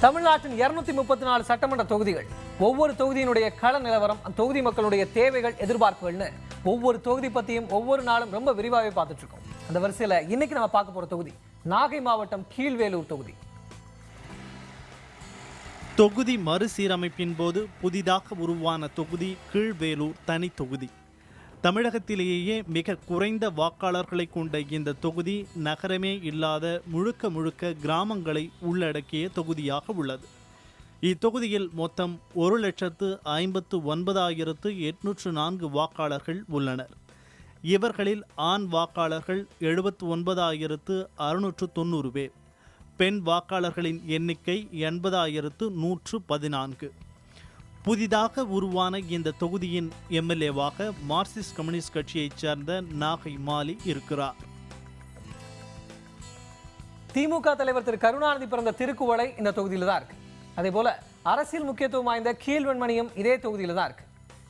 தமிழ்நாட்டின் 234 சட்டமன்ற தொகுதிகள், ஒவ்வொரு தொகுதியினுடைய கள நிலவரம், தொகுதி மக்களுடைய தேவைகள், எதிர்பார்ப்புகள்னு ஒவ்வொரு தொகுதி பத்தியும் ஒவ்வொரு நாளும் ரொம்ப விரிவாகவே பார்த்துட்டு இருக்கோம். அந்த வரிசையில இன்னைக்கு நம்ம பார்க்க போற தொகுதி நாகை மாவட்டம் கீழ்வேலூர் தொகுதி. தொகுதி மறுசீரமைப்பின் போது புதிதாக உருவான தொகுதி கீழ்வேலூர் தனி தொகுதி. தமிழகத்திலேயே மிக குறைந்த வாக்காளர்களை கொண்ட இந்த தொகுதி நகரமே இல்லாத முழுக்க கிராமங்களை உள்ளடக்கிய தொகுதியாக உள்ளது. இத்தொகுதியில் மொத்தம் 1,59,804 வாக்காளர்கள் உள்ளனர். இவர்களில் ஆண் வாக்காளர்கள் 79,690 பேர், பெண் வாக்காளர்களின் எண்ணிக்கை 80,114. புதிதாக உருவான இந்த தொகுதியின் எம்எல்ஏவாக மார்க்சிஸ்ட் கம்யூனிஸ்ட் கட்சியைச் சேர்ந்த நாகை மாலி இருக்கிறார். திமுக தலைவர் திரு கருணாநிதி பிறந்த திருக்குவளை இந்த தொகுதியில தான் இருக்கு. அதே போல அரசியல் முக்கியத்துவம் வாய்ந்த கீழ்வெண்மணியும் இதே தொகுதியில தான் இருக்கு.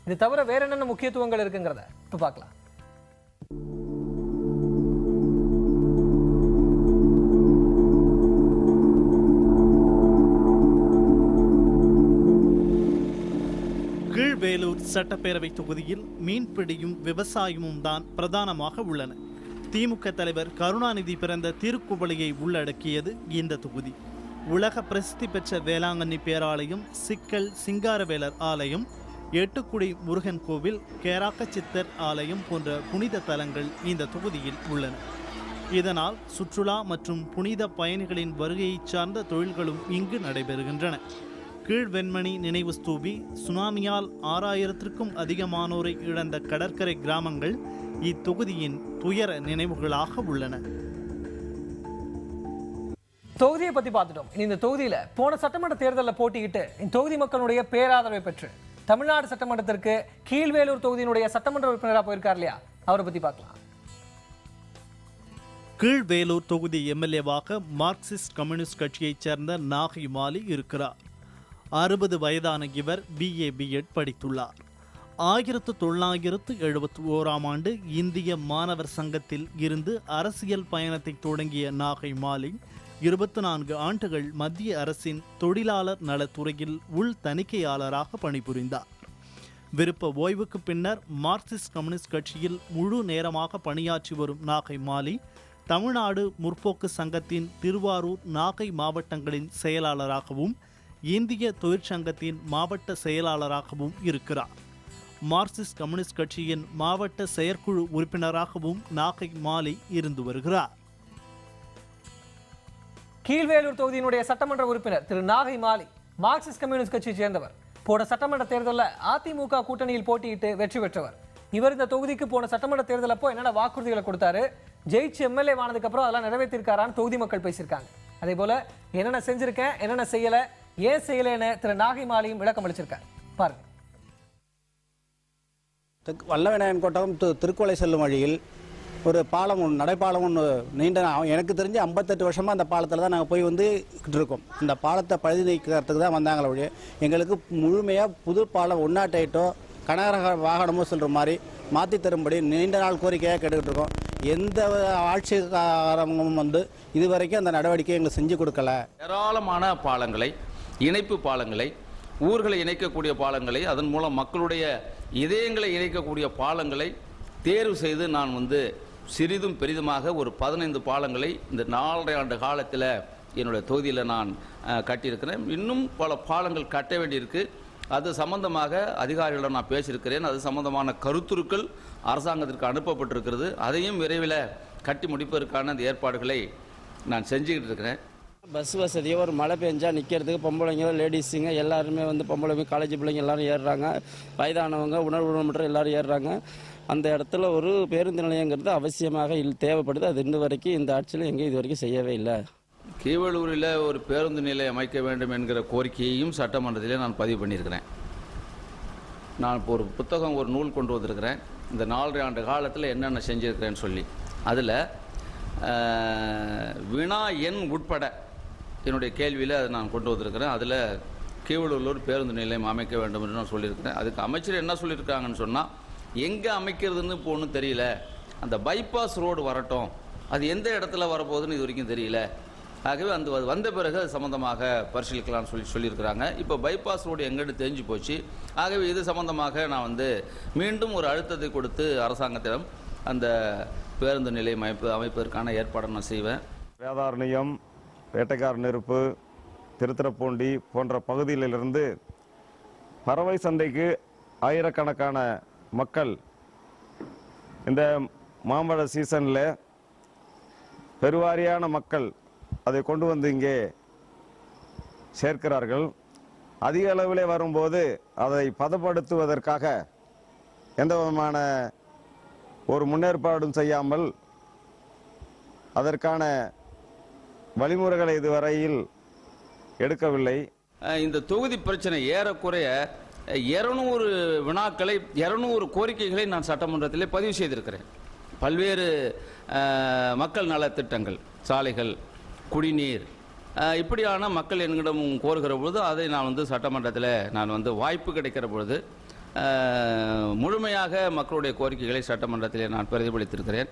இது தவிர வேற என்னென்ன முக்கியத்துவங்கள் இருக்குங்கிறத இப்ப பார்க்கலாம். கீழ்வேலூர் சட்டப்பேரவை தொகுதியில் மீன்பிடியும் விவசாயமும் தான் பிரதானமாக உள்ளன. திமுக தலைவர் கருணாநிதி பிறந்த திருக்குவளையை உள்ளடக்கியது இந்த தொகுதி. உலக பிரசித்தி பெற்ற வேளாங்கண்ணி பேராலயம், சிக்கல் சிங்காரவேலர் ஆலயம், எட்டுக்குடி முருகன் கோவில், கேராக்க சித்தர் ஆலயம் போன்ற புனித தலங்கள் இந்த தொகுதியில் உள்ளன. இதனால் சுற்றுலா மற்றும் புனித பயணிகளின் வருகையை சார்ந்த தொழில்களும் இங்கு நடைபெறுகின்றன. கீழ்வெண்மணி நினைவு ஸ்தூபி, சுனாமியால் 6000க்கும் அதிகமானோரை இழந்த கடற்கரை கிராமங்கள் இத்தொகுதியின் துயர நினைவுகளாக உள்ளன. தொகுதியை பத்தி பார்த்துட்டோம். இந்த தொகுதியில போன சட்டமன்ற தேர்தலில் போட்டியிட்டு இந்த தொகுதி மக்களுடைய பேராதரவை பெற்று தமிழ்நாடு சட்டமன்றத்திற்கு கீழ்வேலூர் தொகுதியினுடைய சட்டமன்ற உறுப்பினராக போயிருக்கார் இல்லையா, அவரை பத்தி பார்க்கலாம். கீழ்வேலூர் தொகுதி எம்எல்ஏவாக மார்க்சிஸ்ட் கம்யூனிஸ்ட் கட்சியைச் சேர்ந்த நாகை மாலி இருக்கிறார். 60 வயதான இவர் BA BEd படித்துள்ளார். 1971ஆம் ஆண்டு இந்திய மாணவர் சங்கத்தில் இருந்து அரசியல் பயணத்தை தொடங்கிய நாகை மாலி 24 ஆண்டுகள் மத்திய அரசின் தொழிலாளர் நலத்துறையில் உள் தணிக்கையாளராக பணிபுரிந்தார். விருப்ப ஓய்வுக்கு பின்னர் மார்க்சிஸ்ட் கம்யூனிஸ்ட் கட்சியில் முழு நேரமாக பணியாற்றி வரும் நாகை மாலி தமிழ்நாடு முற்போக்கு சங்கத்தின் திருவாரூர், நாகை மாவட்டங்களின் செயலாளராகவும் இந்திய தொழிற்சங்கத்தின் மாவட்ட செயலாளராகவும் இருக்கிறார். மார்க்சிஸ்ட் கம்யூனிஸ்ட் கட்சியின் மாவட்ட செயற்குழு உறுப்பினராகவும் நாகை மாலி இருந்து வருகிறார். கீழ்வேலூர் தொகுதியினுடைய சட்டமன்ற உறுப்பினர் திரு நாகை மாலி மார்க்சிஸ்ட் கம்யூனிஸ்ட் கட்சியை சேர்ந்தவர். போன சட்டமன்ற தேர்தலில் அதிமுக கூட்டணியில் போட்டியிட்டு வெற்றி பெற்றவர். இவர் இந்த தொகுதிக்கு போன சட்டமன்ற தேர்தல் அப்போ என்னென்ன வாக்குறுதிகளை கொடுத்தாரு, ஜெயிச்சு எம்எல்ஏ ஆனதுக்கு அப்புறம் அதெல்லாம் நிறைவேற்றிருக்காரான்னு தொகுதி மக்கள் பேசியிருக்காங்க. அதே போல என்னென்ன செஞ்சிருக்கேன், என்னென்ன செய்யல, ஏன் செய்யலன்னு திரு நாகை மாலியும் விளக்கம் அளிச்சிருக்காரு. பாருங்க. வல்லவிநாயகன் கோட்டகம் திருக்குவளை செல்லும் வழியில் ஒரு பாலம் ஒன்று, நடைப்பாலம் ஒன்று நீண்ட, எனக்கு தெரிஞ்சு 58 வருஷமாக அந்த பாலத்தில் தான் நாங்கள் போய் வந்துக்கிட்டு இருக்கோம். இந்த பாலத்தை பழுது நீக்கிறதுக்கு தான் வந்தாங்களே ஒழிய எங்களுக்கு முழுமையாக புது பாலம் 108 கனரக வாகனமோ சொல்கிற மாதிரி மாற்றி தரும்படி நீண்ட நாள் கோரிக்கையாக கேட்டுக்கிட்டு இருக்கோம். எந்த ஆட்சிக்காரங்களும் இது வரைக்கும் அந்த நடவடிக்கையை எங்களுக்கு செஞ்சு கொடுக்கல. ஏராளமான பாலங்களை, இணைப்பு பாலங்களை, ஊர்களை இணைக்கக்கூடிய பாலங்களை, அதன் மூலம் மக்களுடைய இதயங்களை இணைக்கக்கூடிய பாலங்களை தேர்வு செய்து நான் சிறிதும் பெரிதுமாக ஒரு 15 பாலங்களை இந்த 4.5 ஆண்டு காலத்தில் என்னுடைய தொகுதியில் நான் கட்டியிருக்கிறேன். இன்னும் பல பாலங்கள் கட்ட வேண்டியிருக்கு. அது சம்பந்தமாக அதிகாரிகளிடம் நான் பேசியிருக்கிறேன். அது சம்பந்தமான கருத்துருக்கள் அரசாங்கத்திற்கு அனுப்பப்பட்டிருக்கிறது. அதையும் விரைவில் கட்டி முடிப்பதற்கான அந்த ஏற்பாடுகளை நான் செஞ்சுக்கிட்டு இருக்கிறேன். பஸ் வசதியோ ஒரு மழை பெஞ்சா நிற்கிறதுக்கு பொம்பளைங்க, லேடிஸுங்க எல்லாருமே பொம்பளைங்க, காலேஜ் பிள்ளைங்க எல்லாரும் ஏறுறாங்க. வயதானவங்க, உணர்வுமற்ற எல்லாரும் ஏறுறாங்க. அந்த இடத்துல ஒரு பேருந்து நிலையங்கிறது அவசியமாக தேவைப்படுது. அது இன்ன வரைக்கும் இந்த ஆட்சியில் எங்கேயும் இது வரைக்கும் செய்யவே இல்லை. கீழ்வேலூரில் ஒரு பேருந்து நிலையம் அமைக்க வேண்டும் என்கிற கோரிக்கையையும் சட்டமன்றத்திலே நான் பதிவு பண்ணியிருக்கிறேன். நான் இப்போ ஒரு புத்தகம், ஒரு நூல் கொண்டு வந்திருக்கிறேன். இந்த 4.5 ஆண்டு காலத்தில் என்னென்ன செஞ்சுருக்கிறேன்னு சொல்லி, அதில் வினா எண் உட்பட என்னுடைய கேள்வியில் அதை நான் கொண்டு வந்திருக்கிறேன். அதில் கீழ்வேலூரில் ஒரு பேருந்து நிலையம் அமைக்க வேண்டும் என்று நான் சொல்லியிருக்கிறேன். அதுக்கு அமைச்சர் என்ன சொல்லியிருக்காங்கன்னு சொன்னால், எங்கே அமைக்கிறதுன்னு இப்போ ஒன்றும் தெரியல, அந்த பைபாஸ் ரோடு வரட்டும், அது எந்த இடத்துல வரப்போகுதுன்னு இது வரைக்கும் தெரியல, ஆகவே அந்த வந்த பிறகு அது சம்பந்தமாக பரிசீலிக்கலாம்னு சொல்லியிருக்கிறாங்க. இப்போ பைபாஸ் ரோடு எங்கன்னு தெரிஞ்சு போச்சு. ஆகவே இது சம்பந்தமாக நான் வந்து மீண்டும் ஒரு அழுத்தத்தை கொடுத்து அரசாங்கத்திடம் அந்த பேருந்து நிலையம் அமைப்பதற்கான ஏற்பாடு நான் செய்வேன். வேதாரண்யம், வேட்டைக்கார நெருப்பு, திருத்துறைப்பூண்டி போன்ற பகுதிகளிலிருந்து பறவை சந்தைக்கு ஆயிரக்கணக்கான மக்கள் இந்த மாம்பழ சீசனில் பெருவாரியான மக்கள் அதை கொண்டு வந்து இங்கே சேர்க்கிறார்கள். அதிக அளவிலே வரும்போது அதை பதப்படுத்துவதற்காக எந்த விதமான ஒரு முன்னேற்பாடும் செய்யாமல் அதற்கான வழிமுறைகளை இதுவரையில் எடுக்கவில்லை. இந்த தொகுதி பிரச்சனை ஏறக்குறைய 200 வினாக்களை 200 கோரிக்கைகளை நான் சட்டமன்றத்தில் பதிவு செய்திருக்கிறேன். பல்வேறு மக்கள் நலத்திட்டங்கள், சாலைகள், குடிநீர், இப்படியான மக்கள் என்னிடம் கோருகிற பொழுது அதை நான் வந்து சட்டமன்றத்தில் நான் வந்து வாய்ப்பு கிடைக்கிற பொழுது முழுமையாக மக்களுடைய கோரிக்கைகளை சட்டமன்றத்தில் நான் பிரதிபலித்திருக்கிறேன்.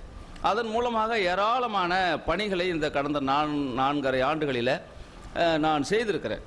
அதன் மூலமாக ஏராளமான பணிகளை இந்த கடந்த 4.5 ஆண்டுகளில் நான் செய்திருக்கிறேன்.